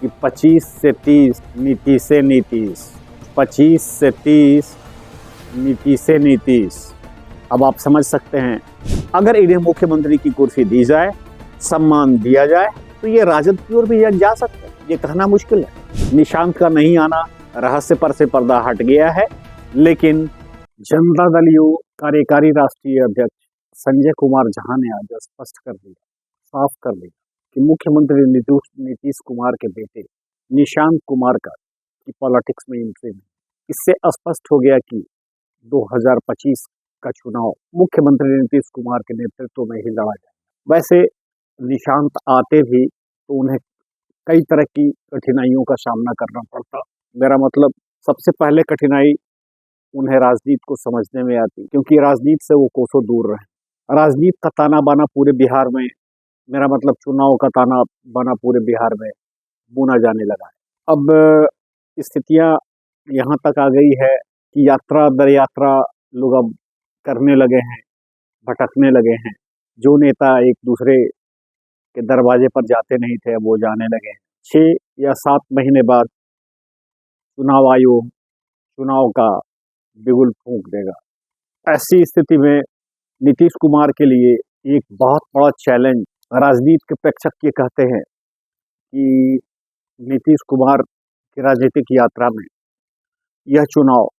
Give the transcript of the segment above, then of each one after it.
कि 25 से 30 नीति से नीतीश, 25 से 30 नीति से नीतीश। अब आप समझ सकते हैं, अगर इन्हें मुख्यमंत्री की कुर्सी दी जाए, सम्मान दिया जाए, तो ये राजद की ओर भी जा सकते हैं। ये कहना मुश्किल है। निशांत का नहीं आना रहस्य पर से पर्दा हट गया है, लेकिन जनता दल यू कार्यकारी राष्ट्रीय अध्यक्ष संजय कुमार झा ने आज स्पष्ट कर दिया, साफ कर दिया कि मुख्यमंत्री नीतीश कुमार के बेटे निशांत कुमार का की पॉलिटिक्स में एंट्री नहीं। इससे स्पष्ट हो गया कि 2025 का चुनाव मुख्यमंत्री नीतीश कुमार के नेतृत्व में ही लड़ा जाएगा। वैसे निशांत आते भी तो उन्हें कई तरह की कठिनाइयों का सामना करना पड़ता। मेरा मतलब, सबसे पहले कठिनाई उन्हें राजनीति को समझने में आती, क्योंकि राजनीति से वो कोसों दूर रहे। राजनीति का ताना बाना पूरे बिहार में, मेरा मतलब चुनाव का ताना बाना पूरे बिहार में बुना जाने लगा है। अब स्थितियां यहाँ तक आ गई है कि यात्रा दर यात्रा लोग अब करने लगे हैं, भटकने लगे हैं। जो नेता एक दूसरे के दरवाजे पर जाते नहीं थे, अब वो जाने लगे हैं। 6 या 7 महीने बाद चुनाव आयोग चुनाव का बिगुल फूंक देगा। ऐसी स्थिति में नीतीश कुमार के लिए एक बहुत बड़ा चैलेंज, राजनीति के प्रेक्षक ये कहते हैं कि नीतीश कुमार की राजनीतिक यात्रा में यह चुनाव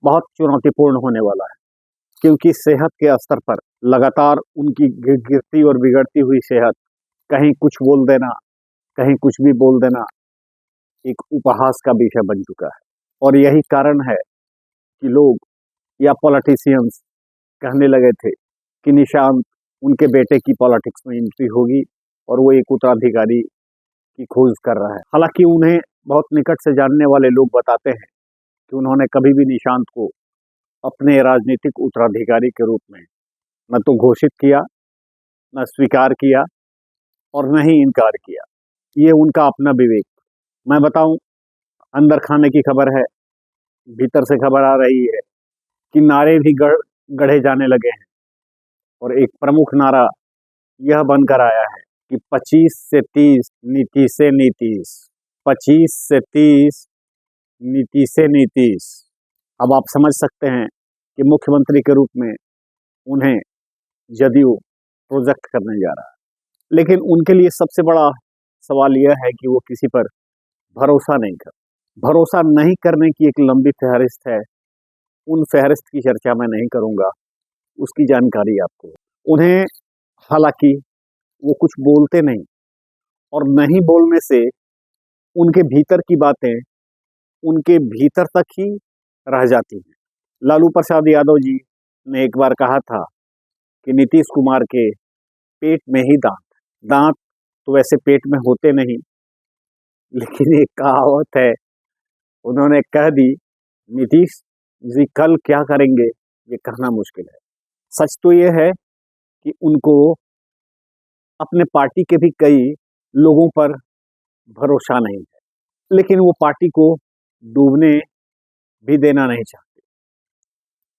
बहुत चुनौतीपूर्ण होने वाला है, क्योंकि सेहत के स्तर पर लगातार उनकी गिरती और बिगड़ती हुई सेहत, कहीं कुछ बोल देना, कहीं कुछ भी बोल देना, एक उपहास का विषय बन चुका है। और यही कारण है कि लोग या पॉलिटिशियंस कहने लगे थे कि निशांत उनके बेटे की पॉलिटिक्स में एंट्री होगी और वो एक उत्तराधिकारी की खोज कर रहा है। हालांकि उन्हें बहुत निकट से जानने वाले लोग बताते हैं कि उन्होंने कभी भी निशांत को अपने राजनीतिक उत्तराधिकारी के रूप में न तो घोषित किया, न स्वीकार किया और न ही इनकार किया। ये उनका अपना विवेक। मैं बताऊं, अंदर खाने की खबर है, भीतर से खबर आ रही है कि नारे भी गढ़े जाने लगे हैं। और एक प्रमुख नारा यह बनकर आया है कि 25 से 30 नीति से नीतीश, 25 से 30 नीति से नीतीश। अब आप समझ सकते हैं कि मुख्यमंत्री के रूप में उन्हें जदयू प्रोजेक्ट करने जा रहा है। लेकिन उनके लिए सबसे बड़ा सवाल यह है कि वो किसी पर भरोसा नहीं कर। भरोसा नहीं करने की एक लंबी फहरिस्त है। उन फहरिस्त की चर्चा मैं नहीं करूंगा, उसकी जानकारी आपको। उन्हें हालांकि वो कुछ बोलते नहीं, और नहीं बोलने से उनके भीतर की बातें उनके भीतर तक ही रह जाती हैं। लालू प्रसाद यादव जी ने एक बार कहा था कि नीतीश कुमार के पेट में ही दांत तो वैसे पेट में होते नहीं, लेकिन एक कहावत है, उन्होंने कह दी, नीतीश जी कल क्या करेंगे ये कहना मुश्किल है। सच तो ये है कि उनको अपने पार्टी के भी कई लोगों पर भरोसा नहीं है, लेकिन वो पार्टी को डूबने भी देना नहीं चाहते।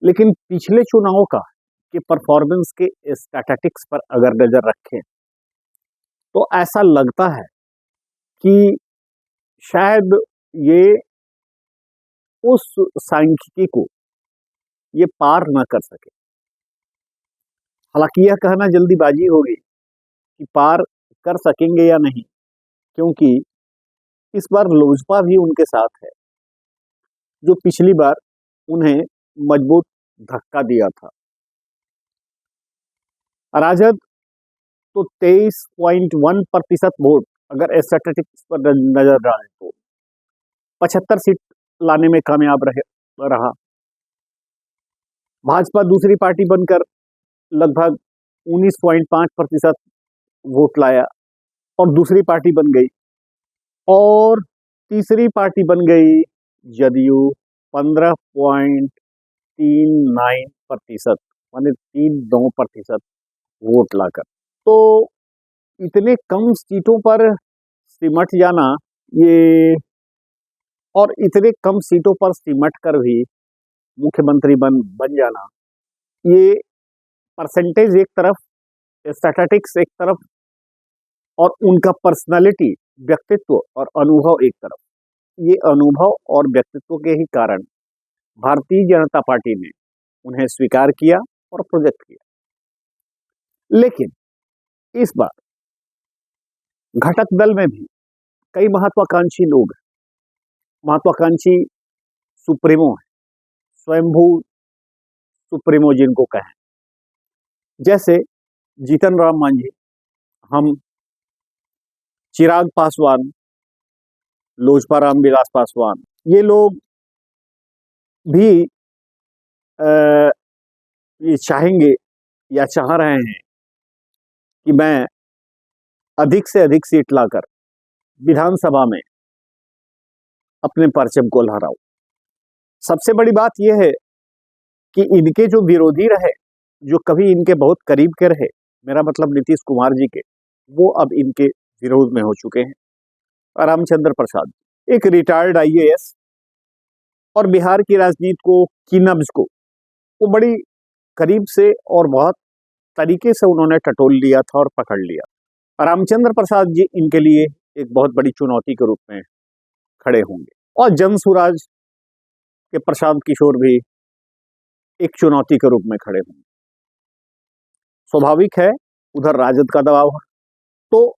लेकिन पिछले चुनावों का के परफॉर्मेंस के स्टैटिस्टिक्स पर अगर नजर रखें तो ऐसा लगता है कि शायद ये उस सांख्यिकी को ये पार न कर सके। हालांकि यह कहना जल्दीबाजी होगी कि पार कर सकेंगे या नहीं, क्योंकि इस बार लोजपा भी उनके साथ है, जो पिछली बार उन्हें मजबूत धक्का दिया था। राजद तो 23.1% वोट अगर स्टैटिस्टिक्स पर नजर डालें तो 75 सीट लाने में कामयाब रहा। भाजपा दूसरी पार्टी बनकर लगभग 19.5% वोट लाया और दूसरी पार्टी बन गई। और तीसरी पार्टी बन गई जदयू 15.39%, माने 39% वोट लाकर। तो इतने कम सीटों पर सिमट जाना, ये और इतने कम सीटों पर सिमट कर भी मुख्यमंत्री बन जाना, ये परसेंटेज एक तरफ, स्टैटिस्टिक्स एक तरफ, और उनका पर्सनालिटी व्यक्तित्व और अनुभव एक तरफ, ये अनुभव और व्यक्तित्व के ही कारण भारतीय जनता पार्टी ने उन्हें स्वीकार किया और प्रोजेक्ट किया। लेकिन इस बार घटक दल में भी कई महत्वाकांक्षी लोग हैं, महत्वाकांक्षी सुप्रीमो है, स्वयंभू सुप्रीमो जिनको कहें, जैसे जीतन राम मांझी, हम चिराग पासवान, लोजपा रामविलास पासवान, ये लोग भी ये चाहेंगे या चाह रहे हैं कि मैं अधिक से अधिक सीट लाकर विधानसभा में अपने परचम को लहराऊं। सबसे बड़ी बात यह है कि इनके जो विरोधी रहे, जो कभी इनके बहुत करीब के रहे, मेरा मतलब नीतीश कुमार जी के, वो अब इनके विरोध में हो चुके हैं। रामचंद्र प्रसाद, एक रिटायर्ड आईएएस और बिहार की राजनीति को, की नब्ज को वो बड़ी करीब से और बहुत तरीके से उन्होंने टटोल लिया था और पकड़ लिया। रामचंद्र प्रसाद जी इनके लिए एक बहुत बड़ी चुनौती के रूप में खड़े होंगे, और जनसुराज के प्रशांत किशोर भी एक चुनौती के रूप में खड़े होंगे। स्वाभाविक है उधर राजद का दबाव है, तो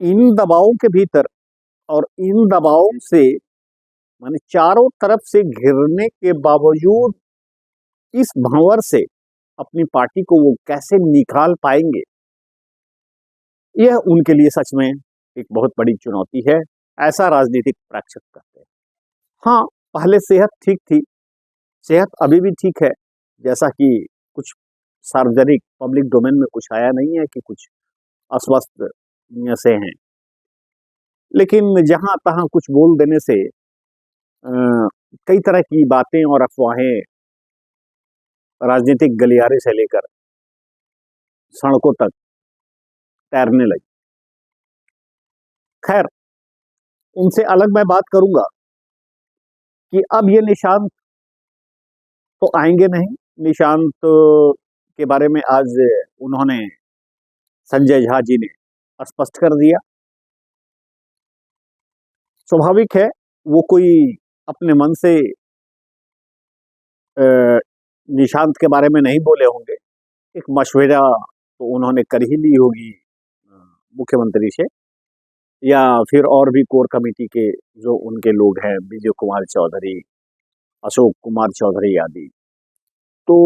इन दबावों के भीतर और इन दबावों से माने चारों तरफ से घिरने के बावजूद इस भंवर से अपनी पार्टी को वो कैसे निकाल पाएंगे, यह उनके लिए सच में एक बहुत बड़ी चुनौती है, ऐसा राजनीतिक प्रेक्षक कहते हैं। हाँ, पहले सेहत ठीक थी, सेहत अभी भी ठीक है, जैसा कि कुछ सार्वजनिक पब्लिक डोमेन में कुछ आया नहीं है कि कुछ अस्वस्थ से हैं, लेकिन जहां तहां कुछ बोल देने से कई तरह की बातें और अफवाहें राजनीतिक गलियारे से लेकर सड़कों तक तैरने लगी। खैर, उनसे अलग मैं बात करूंगा कि अब ये निशांत तो आएंगे नहीं। निशांत के बारे में आज उन्होंने, संजय झा जी ने स्पष्ट कर दिया। स्वाभाविक है वो कोई अपने मन से निशांत के बारे में नहीं बोले होंगे, एक मशवरा तो उन्होंने कर ही ली होगी मुख्यमंत्री से, या फिर और भी कोर कमेटी के जो उनके लोग हैं, विजय कुमार चौधरी, अशोक कुमार चौधरी आदि। तो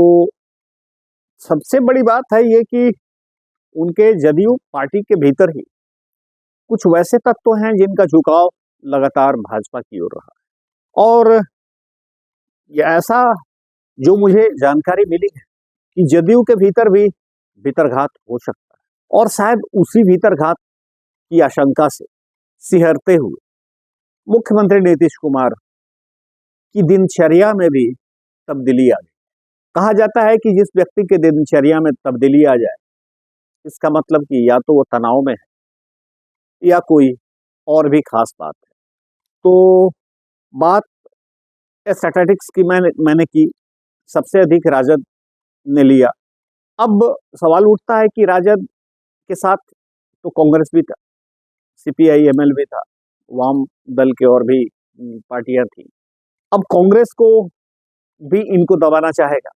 सबसे बड़ी बात है ये कि उनके जदयू पार्टी के भीतर ही कुछ वैसे तत्व हैं जिनका झुकाव लगातार भाजपा की ओर रहा है, और ये ऐसा जो मुझे जानकारी मिली है कि जदयू के भीतर भी भीतरघात हो सकता है, और शायद उसी भीतरघात की आशंका से सिहरते हुए मुख्यमंत्री नीतीश कुमार की दिनचर्या में भी तब्दीली आ गई। कहा जाता है कि जिस व्यक्ति के दिनचर्या में तब्दीली आ जाए, इसका मतलब कि या तो वो तनाव में है या कोई और भी खास बात है। तो बात स्टैटिस्टिक्स की मैंने की, सबसे अधिक राजद ने लिया। अब सवाल उठता है कि राजद के साथ तो कांग्रेस भी था, सीपीआई एमएल भी था, वाम दल के और भी पार्टियां थी। अब कांग्रेस को भी इनको दबाना चाहेगा,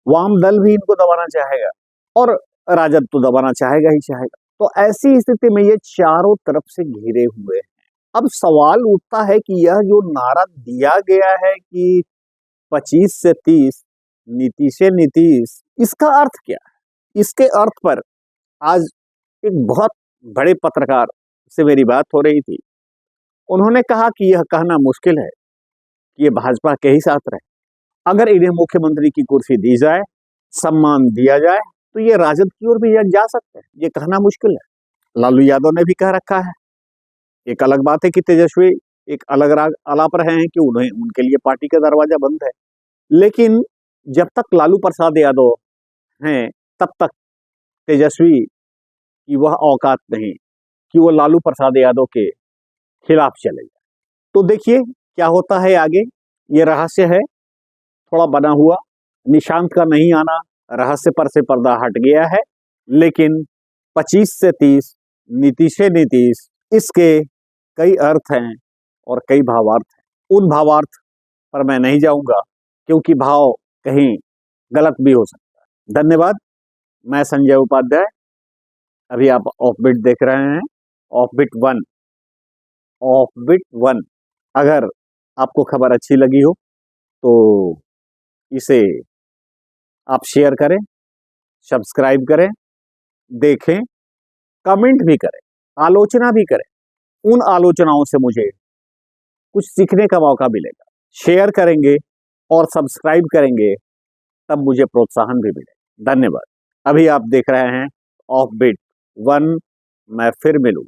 वाम दल भी इनको दबाना चाहेगा, और राजद तो दबाना चाहेगा ही चाहेगा। तो ऐसी स्थिति में ये चारों तरफ से घिरे हुए हैं। अब सवाल उठता है कि यह जो नारा दिया गया है कि 25 से 30 नीतीश से नीतीश, इसका अर्थ क्या है? इसके अर्थ पर आज एक बहुत बड़े पत्रकार से मेरी बात हो रही थी। उन्होंने कहा कि यह कहना मुश्किल है कि ये भाजपा के ही साथ रहे। अगर इन्हें मुख्यमंत्री की कुर्सी दी जाए, सम्मान दिया जाए, तो ये राजद की ओर भी जा सकते हैं। ये कहना मुश्किल है। लालू यादव ने भी कह रखा है। एक अलग बात है कि तेजस्वी एक अलग राग अलाप रहे हैं कि उन्हें, उनके लिए पार्टी का दरवाजा बंद है, लेकिन जब तक लालू प्रसाद यादव हैं तब तक तेजस्वी की वह औकात नहीं कि वो लालू प्रसाद यादव के खिलाफ चले जाए। तो देखिए क्या होता है आगे, ये रहस्य है थोड़ा बना हुआ। निशांत का नहीं आना रहस्य पर से पर्दा हट गया है, लेकिन 25 से 30 नीतीश से नीतीश, इसके कई अर्थ हैं और कई भावार्थ हैं। उन भावार्थ पर मैं नहीं जाऊंगा क्योंकि भाव कहीं गलत भी हो सकता है। धन्यवाद। मैं संजय उपाध्याय। अभी आप ऑफबिट देख रहे हैं, ऑफबिट 1। ऑफबिट 1। अगर आपको खबर अच्छी लगी हो तो इसे आप शेयर करें, सब्सक्राइब करें, देखें, कमेंट भी करें, आलोचना भी करें। उन आलोचनाओं से मुझे कुछ सीखने का मौका मिलेगा। शेयर करेंगे और सब्सक्राइब करेंगे तब मुझे प्रोत्साहन भी मिलेगा। धन्यवाद। अभी आप देख रहे हैं ऑफबिट 1। मैं फिर मिलूं।